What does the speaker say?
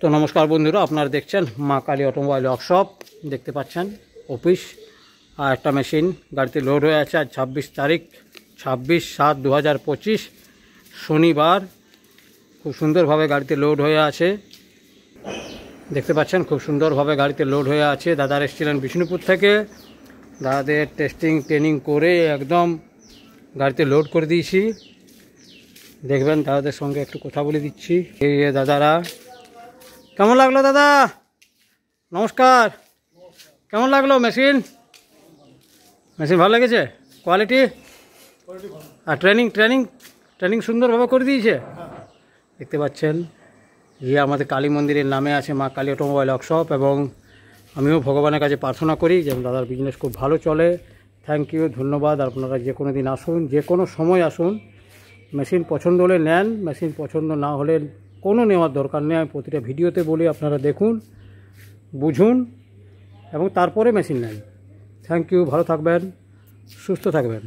তো নমস্কার বন্ধুরা, আপনারা দেখছেন মা কালী অটোমোবাইল ওয়ার্কশপ। দেখতে পাচ্ছেন অফিস আর একটা মেশিন গাড়িতে লোড হয়ে আছে। আজ 26 তারিখ 26/7/2025 শনিবার। খুব সুন্দরভাবে গাড়িতে লোড হয়ে আছে। দেখতে পাচ্ছেন খুব সুন্দরভাবে গাড়িতে লোড হয়ে আছে। দাদার এসেছিলেন বিষ্ণুপুর থেকে। দাদাদের টেস্টিং ট্রেনিং করে একদম গাড়িতে লোড করে দিয়েছি। দেখবেন দাদাদের সঙ্গে একটু কথা বলে দিচ্ছি। এই দাদারা, কেমন লাগলো দাদা? নমস্কার। কেমন লাগলো মেশিন? ভালো লেগেছে? কোয়ালিটি আর ট্রেনিং সুন্দরভাবে করে দিয়েছে। দেখতে পাচ্ছেন আমাদের কালী মন্দিরের নামে আছে মা কালী অটোমোবাইল ওয়ার্কশপ, এবং আমিও ভগবানের কাছে প্রার্থনা করি যেন দাদার বিজনেস খুব ভালো চলে। থ্যাংক ইউ, ধন্যবাদ। আপনারা যে কোনো দিন আসুন, যে কোনো সময় আসুন। মেশিন পছন্দ হলে নেন, মেশিন পছন্দ না হলে কোনো নেওয়ার দরকার নেই। আমি প্রতিটা ভিডিওতে বলি, আপনারা দেখুন, বুঝুন এবং তারপরে মেশিন নেন। থ্যাংক ইউ, ভালো থাকবেন, সুস্থ থাকবেন।